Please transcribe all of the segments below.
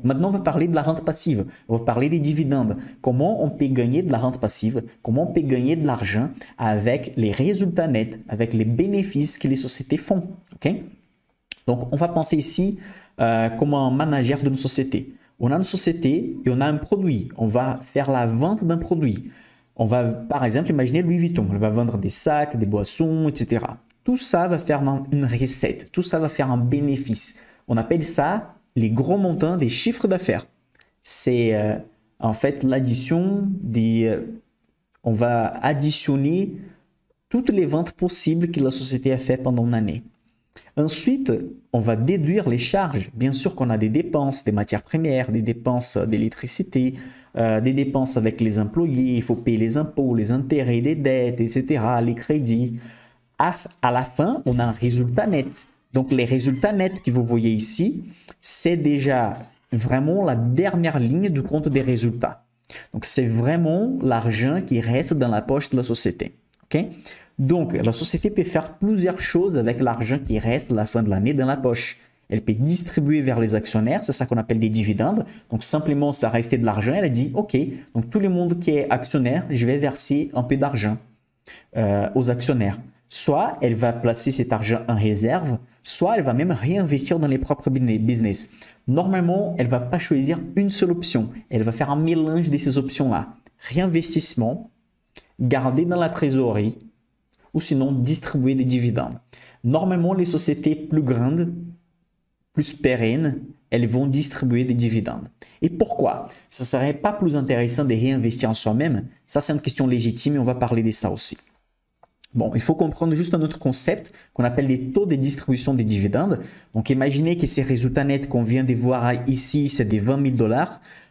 maintenant on va parler de la rente passive, on va parler des dividendes. Comment on peut gagner de la rente passive, comment on peut gagner de l'argent avec les résultats nets, avec les bénéfices que les sociétés font. Okay? Donc, on va penser ici comme un manager d'une société. On a une société et on a un produit. On va faire la vente d'un produit. On va, par exemple, imaginer Louis Vuitton. Elle va vendre des sacs, des boissons, etc. Tout ça va faire une recette. Tout ça va faire un bénéfice. On appelle ça les gros montants des chiffres d'affaires. C'est en fait l'addition des... on va additionner toutes les ventes possibles que la société a fait pendant une année. Ensuite, on va déduire les charges. Bien sûr qu'on a des dépenses, des matières premières, des dépenses d'électricité, des dépenses avec les employés, il faut payer les impôts, les intérêts des dettes, etc., les crédits. À la fin, on a un résultat net. Donc, les résultats nets que vous voyez ici, c'est déjà vraiment la dernière ligne du compte des résultats. Donc, c'est vraiment l'argent qui reste dans la poche de la société. Okay? Donc, la société peut faire plusieurs choses avec l'argent qui reste à la fin de l'année dans la poche. Elle peut distribuer vers les actionnaires, c'est ça qu'on appelle des dividendes. Donc, simplement, ça restait de l'argent. Elle a dit, OK, donc tout le monde qui est actionnaire, je vais verser un peu d'argent aux actionnaires. Soit elle va placer cet argent en réserve, soit elle va même réinvestir dans les propres business. Normalement, elle ne va pas choisir une seule option. Elle va faire un mélange de ces options-là. Réinvestissement, garder dans la trésorerie, ou sinon distribuer des dividendes. Normalement, les sociétés plus grandes, plus pérennes, elles vont distribuer des dividendes. Et pourquoi? Ça ne serait pas plus intéressant de réinvestir en soi-même? Ça, c'est une question légitime et on va parler de ça aussi. Bon, il faut comprendre juste un autre concept qu'on appelle les taux de distribution des dividendes. Donc, imaginez que ces résultats nets qu'on vient de voir ici, c'est des 20 000 $.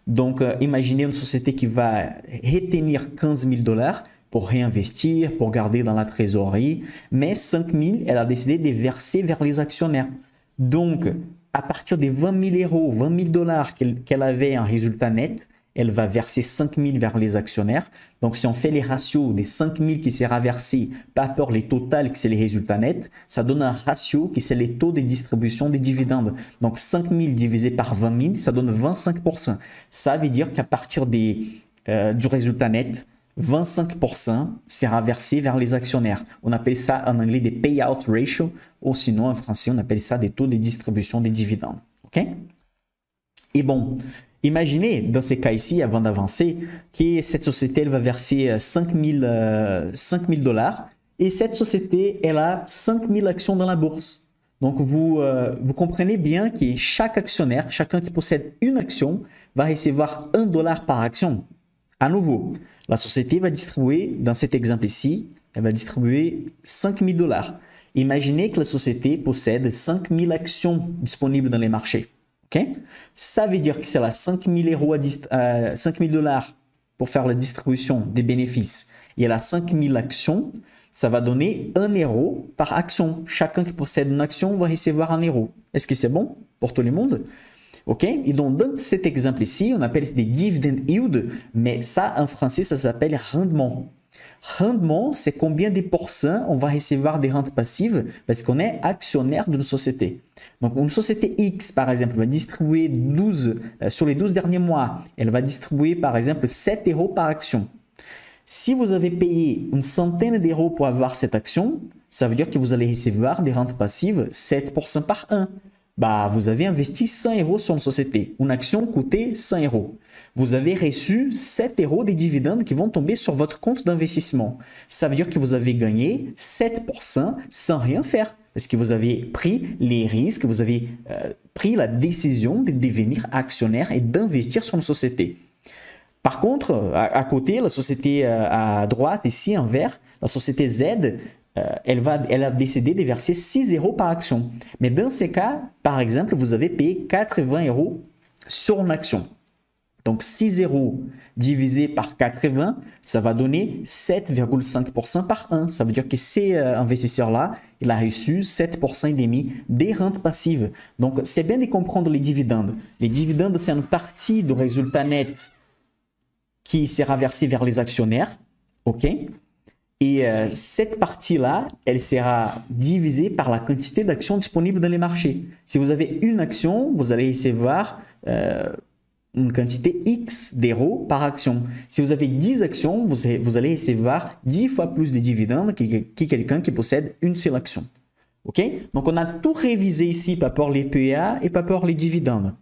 Donc, imaginez une société qui va retenir 15 000 $. Pour réinvestir, pour garder dans la trésorerie. Mais 5 000, elle a décidé de verser vers les actionnaires. Donc, à partir des 20 000 €, 20 000 $ qu'elle avait en résultat net, elle va verser 5 000 vers les actionnaires. Donc, si on fait les ratios des 5 000 qui sera versé, pas peur les totales qui c'est les résultats nets, ça donne un ratio qui c'est les taux de distribution des dividendes. Donc, 5 000 divisé par 20 000, ça donne 25%. Ça veut dire qu'à partir du résultat net, 25% sera versé vers les actionnaires. On appelle ça en anglais des payout ratio, ou sinon en français, on appelle ça des taux de distribution des dividendes. Okay? Et bon, imaginez dans ces cas ici, avant d'avancer, que cette société elle va verser 5 000 $ et cette société, elle a 5 000 actions dans la bourse. Donc, vous comprenez bien que chaque actionnaire, chacun qui possède une action, va recevoir 1 $ par action. À nouveau, la société va distribuer, dans cet exemple ici, elle va distribuer 5 000 $. Imaginez que la société possède 5 000 actions disponibles dans les marchés. Okay? Ça veut dire que c'est là 5 000 $ pour faire la distribution des bénéfices. Et elle a 5 000 actions, ça va donner 1 € par action. Chacun qui possède une action va recevoir 1 €. Est-ce que c'est bon pour tout le monde? OK? Et donc, dans cet exemple ici, on appelle des dividend yield, mais ça, en français, ça s'appelle rendement. Rendement, c'est combien de pourcents on va recevoir des rentes passives parce qu'on est actionnaire d'une société. Donc, une société X, par exemple, va distribuer sur les 12 derniers mois, elle va distribuer, par exemple, 7 € par action. Si vous avez payé une centaine d'euros pour avoir cette action, ça veut dire que vous allez recevoir des rentes passives 7% par an. Bah, vous avez investi 100 € sur une société. Une action coûtait 100 €. Vous avez reçu 7 € des dividendes qui vont tomber sur votre compte d'investissement. Ça veut dire que vous avez gagné 7% sans rien faire. Parce que vous avez pris les risques, vous avez pris la décision de devenir actionnaire et d'investir sur une société. Par contre, à côté, la société à droite, ici en vert, la société Z, elle a décidé de verser 6 € par action. Mais dans ces cas, par exemple, vous avez payé 80 € sur une action. Donc, 6 € divisé par 80, ça va donner 7,5% par an. Ça veut dire que cet investisseur-là, il a reçu 7% et demi des rentes passives. Donc, c'est bien de comprendre les dividendes. Les dividendes, c'est une partie du résultat net qui sera versé vers les actionnaires. OK? Et cette partie-là, elle sera divisée par la quantité d'actions disponibles dans les marchés. Si vous avez une action, vous allez recevoir une quantité X d'euros par action. Si vous avez 10 actions, vous allez recevoir 10 fois plus de dividendes que quelqu'un qui possède une seule action. OK? Donc, on a tout révisé ici par rapport les PEA et par rapport les dividendes.